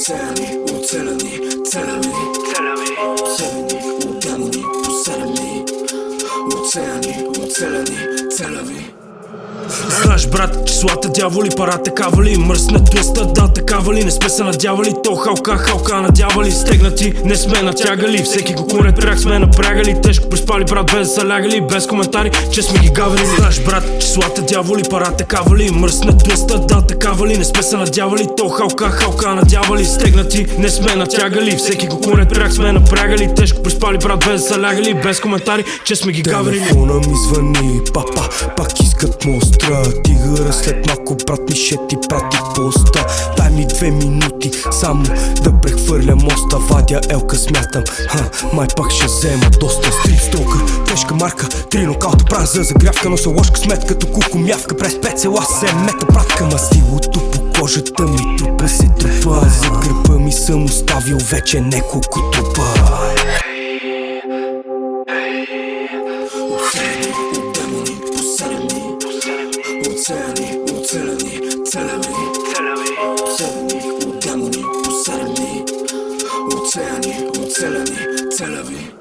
Оцелени, оцелени, целеви, хемени, отделени, поселени. Оцелени, оцелени, целеви. Знаеш, брат, числата дяволи, парата кавали, мръснат тлъста, да такава ли? Не сме се надявали, то халка надявали. Стегнати, не сме натягали, всеки го конред прях сме напрягали. Тежко приспали, брат, без да са лягали, без коментари, че сме ги гаврили. Знаеш, брат, числата дяволи, парата кавали, мръснат тлъста, да такава ли? Не сме се надявали, то халка надявали. Стегнати, не сме натягали, всеки го конред прях сме напрягали. Тежко приспали, брат, без да са лягали, без коментари, че сме ги гаврили. Телефона ми звъни, папа, пак искат мост. Тигъра след малко брат ми ще ти прати поста. Дай ми 2 минути само да прехвърля моста. Вадя елка смятам, май пак ще взема доста. Стрит столка, тежка марка, 3 нокаута правя за загрявка. Но са ложка смет като кукумявка, през 5 села се мета братка. Мастилото по кожата ми трупа се трупа. За гърба ми съм оставил вече неколко трупа. Оцелени, оцелени, целеви, хемени, отделени, поселени. Оцелени, оцелени, целеви.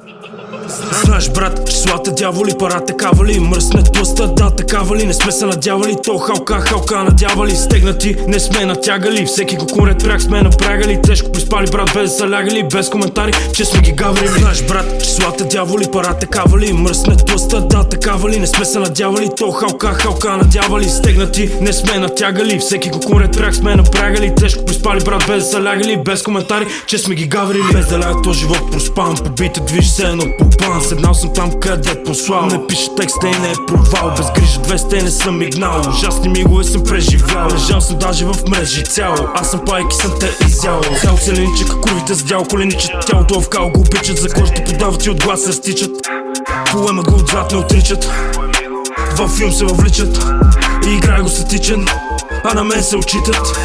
Знаеш, брат, числата дяволи, парата кавали, мръснат тлъста, да такава ли? Не сме се надявали, то халка надявали. Стегнати, не сме натягали, всеки го конред прях сме напрягали. Тежко приспали, брат, без да са лягали, без коментари, че сме ги гаврили. Знаеш, брат, числата дяволи, парата кавали, мръснат тлъста, да такава ли? Не сме се надявали, то халка надявали. Стегнати, не сме натягали, всеки го конред прях сме напрягали. Тежко приспали, брат, без да са лягали, без коментари, че сме ги гаврили. Без да ляга то живот проспан, побита движи се едно по план. Седнал съм там къде послал, не пише текста и не е провал. Без грижа 200 не съм мигнал, ужасни мигове съм преживял. Лежал съм даже в мрежи цяло, аз съм пайки съм те изял. Цял целеничък, курвите с дял, коленичат тялото в кал го обичат. За кожата подават и от глас се стичат, поемат го отзад не отричат. Два филм се въвличат и играе го статичен, а на мен се отчитат.